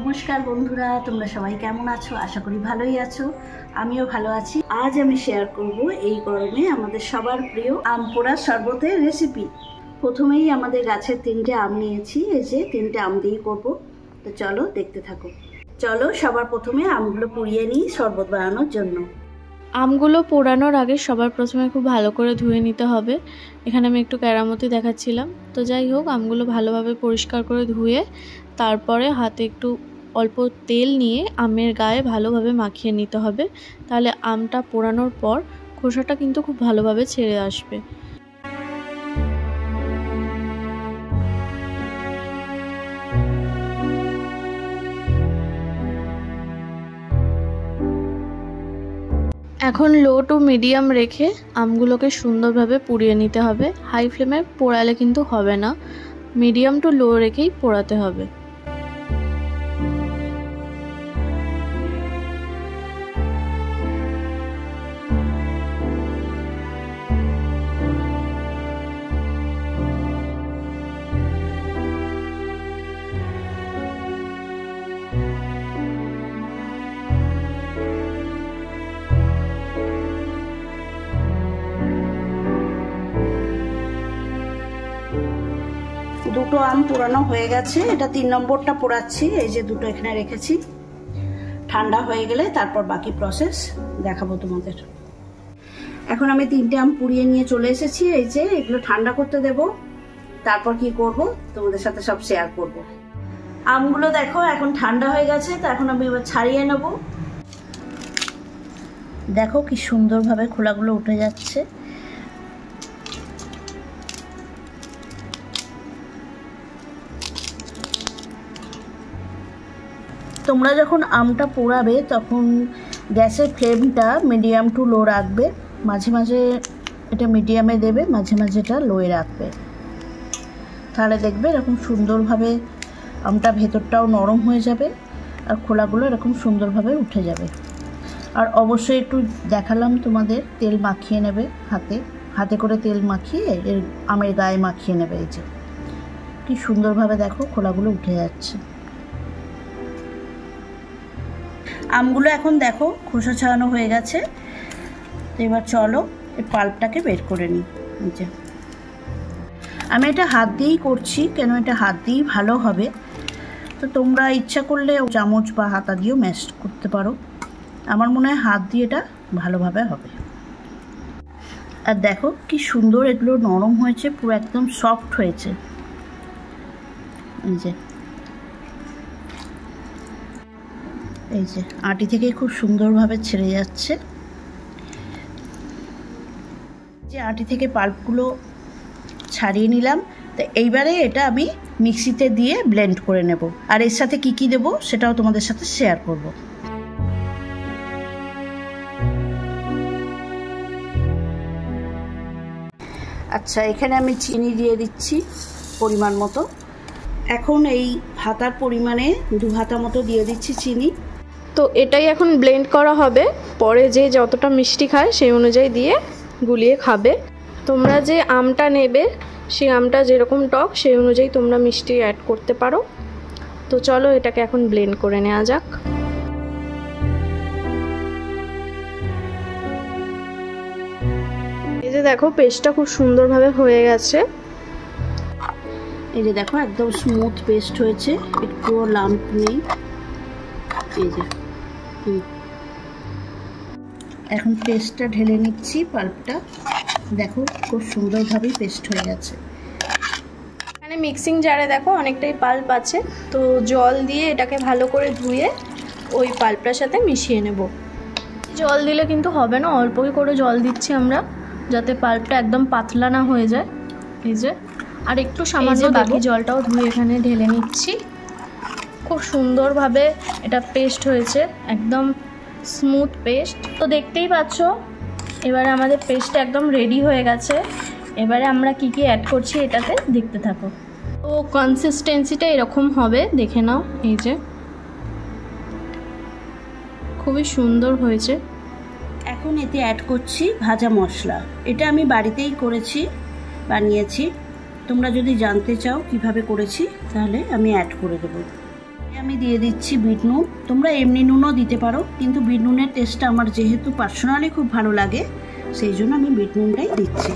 নমস্কার বন্ধুরা, তোমরা সবাই কেমন আছো? আশা করি ভালোই আছো। আমিও ভালো আছি। আজ আমি শেয়ার করব এই গরমে আমাদের সবার প্রিয় আম পোড়া শরবতের রেসিপি। প্রথমেই আমাদের গাছের 3টে আম নিয়েছি। এই যে 3টে আম দিয়ে করব। তো চলো দেখতে থাকো। চলো সবার প্রথমে আমগুলো পুড়িয়ে নিই শরবত বানানোর জন্য। আমগুলো পোড়ানোর আগে সবার প্রথমে খুব ভালো করে ধুয়ে নিতে হবে। এখানে আমি একটু কেরামতি দেখাচ্ছিলাম। তো যাই হোক, আমগুলো ভালোভাবে পরিষ্কার করে ধুয়ে তারপরে হাতে একটু অল্প তেল নিয়ে আমের গায়ে ভালোভাবে মাখিয়ে নিতে হবে। তাহলে আমটা পোড়ানোর পর খোসাটা কিন্তু খুব ভালোভাবে ছেড়ে আসবে। এখন লো টু মিডিয়াম রেখে আমগুলোকে সুন্দরভাবে পুড়িয়ে নিতে হবে। হাই ফ্লেমে পোড়ালে কিন্তু হবে না, মিডিয়াম টু লো রেখেই পোড়াতে হবে। দুটো আম পোড়ানো হয়ে গেছে। এটা 3 নম্বরটা পোড়াচ্ছি। এই যে দুটো এখানে রেখেছি। ঠান্ডা হয়ে গেলে তারপর বাকি প্রসেস দেখাবো তোমাদের। এখন আমি 3টে আম পুড়িয়ে নিয়ে চলে এসেছি। এই যে এগুলো ঠান্ডা করতে দেব, তারপর কি করব তোমাদের সাথে সব শেয়ার করব। আমগুলো দেখো এখন ঠান্ডা হয়ে গেছে। তো এখন আমি এবার ছাড়িয়ে নেব। দেখো কি সুন্দরভাবে খোলাগুলো উঠে যাচ্ছে। তোমরা যখন আমটা পোড়াবে তখন গ্যাসের ফ্লেমটা মিডিয়াম টু লো রাখবে। মাঝে মাঝে এটা মিডিয়ামে দেবে, মাঝে মাঝে এটা লোয়ে রাখবে। তাহলে দেখবে এরকম সুন্দরভাবে আমটা ভেতরটাও নরম হয়ে যাবে আর খোলাগুলো এরকম সুন্দরভাবে উঠে যাবে। আর অবশ্যই একটু দেখালাম তোমাদের, তেল মাখিয়ে নেবে হাতে করে তেল মাখিয়ে এর আমের গায়ে মাখিয়ে নেবে। এই যে কি সুন্দরভাবে দেখো খোলাগুলো উঠে যাচ্ছে। আমগুলো এখন দেখো খোসা ছাড়ানো হয়ে গেছে। এবার চলো এই পাল্পটাকে বের করে নিই। যে আমি এটা হাত দিয়েই করছি, কেন এটা হাত দিয়েই ভালো হবে। তো তোমরা ইচ্ছা করলে চামচ বা হাতা দিয়েও ম্যাশ করতে পারো। আমার মনে হয় হাত দিয়ে এটা ভালোভাবে হবে। আর দেখো কি সুন্দর এগুলো নরম হয়েছে, পুরো একদম সফট হয়েছে। এই যে আটি থেকে খুব সুন্দরভাবে ছেড়ে যাচ্ছে। যে আটি থেকে পাল্পগুলো ছাড়িয়ে নিলাম। তো এইবারে এটা আমি মিক্সিতে দিয়ে ব্লেন্ড করে নেব। আর এর সাথে কি কি দেব সেটাও তোমাদের সাথে শেয়ার করব। আচ্ছা, এখানে আমি চিনি দিয়ে দিচ্ছি পরিমাণ মতো। এখন এই হাতার পরিমাণে 2 হাতা মতো দিয়ে দিচ্ছি চিনি। তো এটাই এখন ব্লেন্ড করা হবে। পরে যে যতটা মিষ্টি খায় সেই অনুযায়ী দিয়ে গুলিয়ে খাবে। তোমরা যে আমটা নেবে সেই আমটা যেরকম টক সেই অনুযায়ী তোমরা মিষ্টি অ্যাড করতে পারো। তো চলো এটাকে এখন ব্লেন্ড করে নেওয়া যাক। এই যে দেখো পেস্টটা খুব সুন্দরভাবে হয়ে গেছে। এই যে দেখো একদম স্মুথ পেস্ট হয়েছে, একটু লাম্প নেই। এই যে এখন পেস্টটা ঢেলে নিচ্ছি পাল্পটা। দেখো খুব সুন্দরভাবেই পেস্ট হয়ে গেছে। এখানে মিক্সিং জারে দেখো অনেকটাই পাল্প আছে। তো জল দিয়ে এটাকে ভালো করে ধুয়ে ওই পাল্পটার সাথে মিশিয়ে নেব। জল দিলে কিন্তু হবে না, অল্পই করে জল দিচ্ছি আমরা, যাতে পাল্পটা একদম পাতলা না হয়ে যায়। এই যে আর একটু সামান্য বাকি জলটাও ধুয়ে এখানে ঢেলে নিচ্ছি। খুব সুন্দরভাবে এটা পেস্ট হয়েছে, একদম স্মুথ পেস্ট। তো দেখতেই পাচ্ছ এবারে আমাদের পেস্টটা একদম রেডি হয়ে গেছে। এবারে আমরা কি কি অ্যাড করছি এটাতে দেখতে থাকো। তো কনসিস্টেন্সিটা এরকম হবে, দেখে নাও। এই যে খুবই সুন্দর হয়েছে। এখন এতে অ্যাড করছি ভাজা মশলা। এটা আমি বাড়িতেই বানিয়েছি। তোমরা যদি জানতে চাও কিভাবে করেছি তাহলে আমি অ্যাড করে দেবো। আমি দিয়ে দিচ্ছি বিট নুন। তোমরা এমনি নুনও দিতে পারো, কিন্তু বিট নুনের টেস্টটা আমার যেহেতু পার্সোনালি খুব ভালো লাগে, সেই জন্য আমি বিট নুনটাই দিচ্ছি।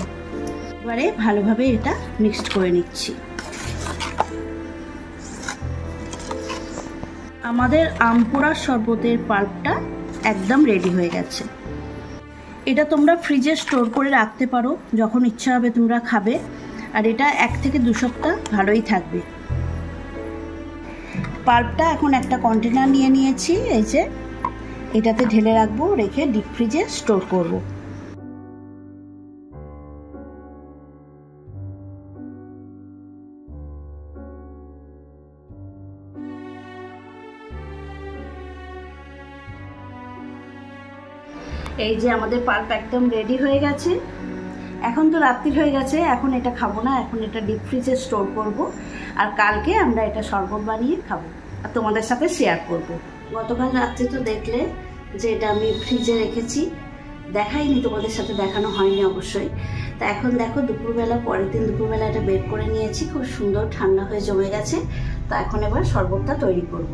এবারে ভালোভাবে এটা মিক্সড করে নিচ্ছি। আমাদের আম পোড়ার শরবতের পাল্পটা একদম রেডি হয়ে গেছে। এটা তোমরা ফ্রিজে স্টোর করে রাখতে পারো, যখন ইচ্ছা হবে তোমরা খাবে, আর এটা 1 থেকে 2 সপ্তাহ ভালোই থাকবে। পাল্পটা এখন একটা কন্টেনার নিয়ে নিয়েছি, এই যে এটাতে ঢেলে রাখবো, রেখে ডিপ ফ্রিজে স্টোর করব। এই যে আমাদের পাল্প একদম রেডি হয়ে গেছে। এখন তো রাত্রি হয়ে গেছে, এখন এটা খাবো না, এখন এটা ডিপ ফ্রিজে স্টোর করব, আর কালকে আমরা এটা শরবত বানিয়ে খাবো আর তোমাদের সাথে শেয়ার করব। গতকাল রাত্রে তো দেখলে যে এটা আমি ফ্রিজে রেখেছি, দেখাইনি, তোমাদের সাথে দেখানো হয়নি অবশ্যই। তা এখন দেখো দুপুরবেলা, পরের দিন দুপুরবেলা এটা বের করে নিয়েছি, খুব সুন্দর ঠান্ডা হয়ে জমে গেছে। তা এখন এবার শরবতটা তৈরি করব।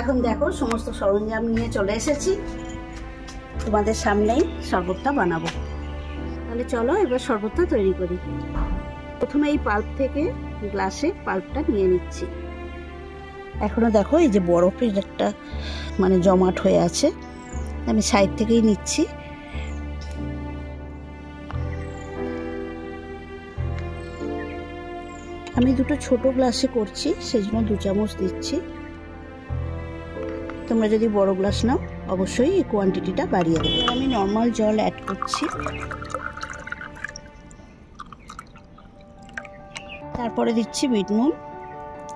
এখন দেখো সমস্ত সরঞ্জাম নিয়ে চলে এসেছি, তোমাদের সামনেই শরবতটা বানাবো। তাহলে চলো এবার শরবতটা তৈরি করি। প্রথমে এই পাল্প থেকে গ্লাসে পাল্পটা নিয়ে নিচ্ছি। এখনো দেখো এই যে বরফের একটা মানে জমাট হয়ে আছে, আমি সাইড থেকেই নিচ্ছি। আমি দুটো ছোট গ্লাসে করছি, সেই জন্য 2 চামচ দিচ্ছি। তোমরা যদি বড় গ্লাস নাও অবশ্যই এই কোয়ান্টিটিটা বাড়িয়ে দেবে। আমি নর্মাল জল অ্যাড করছি, তারপরে দিচ্ছি বিট নুন।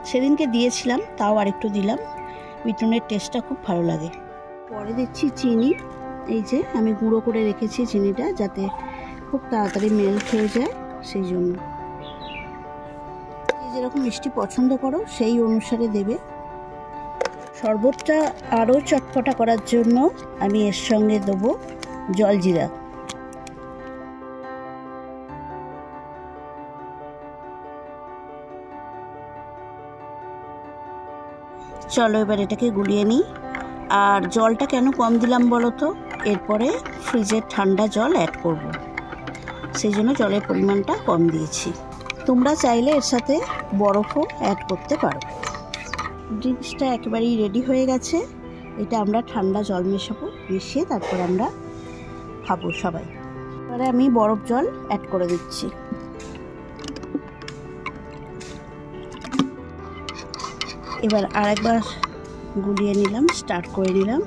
সেদিনকে দিয়েছিলাম, তাও আরেকটু দিলাম, বিট নুনের টেস্টটা খুব ভালো লাগে। পরে দিচ্ছি চিনি। এই যে আমি গুঁড়ো করে রেখেছি চিনিটা, যাতে খুব তাড়াতাড়ি মেল্ট হয়ে যায়, সেই জন্য। যেরকম মিষ্টি পছন্দ করো সেই অনুসারে দেবে। শরবতটা আরও চটপটা করার জন্য আমি এর সঙ্গে দেবো জলজিরা। চলো এবার এটাকে গুলিয়ে নিই। আর জলটা কেন কম দিলাম বলো তো, এরপরে ফ্রিজের ঠান্ডা জল অ্যাড করব, সেই জন্য জলের পরিমাণটা কম দিয়েছি। তোমরা চাইলে এর সাথে বরফও অ্যাড করতে পারো। ড্রিঙ্কসটা একেবারেই রেডি হয়ে গেছে। এটা আমরা ঠান্ডা জল মেশাবো, মিশিয়ে তারপর আমরা খাবো সবাই। এবারে আমি বরফ জল অ্যাড করে দিচ্ছি। এবার আরেকবার গুলিয়ে নিলাম, স্টার্ট করে নিলাম।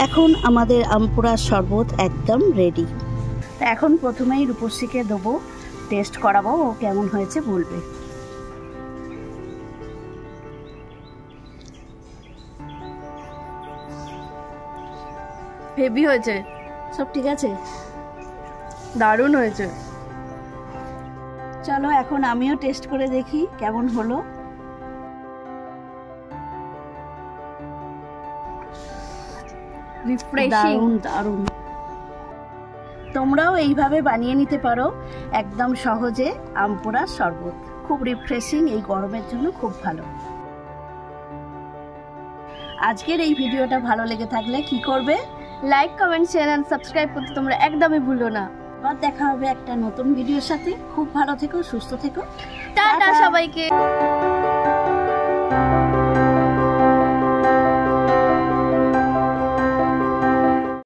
এখন আমাদের আম পোড়ার শরবত একদম রেডি। এখন প্রথমেই রূপসীকে দেবো, টেস্ট করাবো, ও কেমন হয়েছে বলবে। হেভি হয়েছে, সব ঠিক আছে, দারুণ হয়েছে। চলো এখন আমিও টেস্ট করে দেখি কেমন হলো। দারুণ দারুণ। তোমরাও এইভাবে বানিয়ে নিতে পারো একদম সহজে আম পোড়ার শরবত। খুব রিফ্রেশিং, এই গরমের জন্য খুব ভালো। আজকের এই ভিডিওটা ভালো লেগে থাকলে কি করবে? Like, comment, share and subscribe করতে তোমরা একদমই ভুলো না। আবার দেখা হবে একটা নতুন ভিডিওর সাথে। খুব ভালো থেকো, সুস্থ থেকো, টাটা সবাইকে।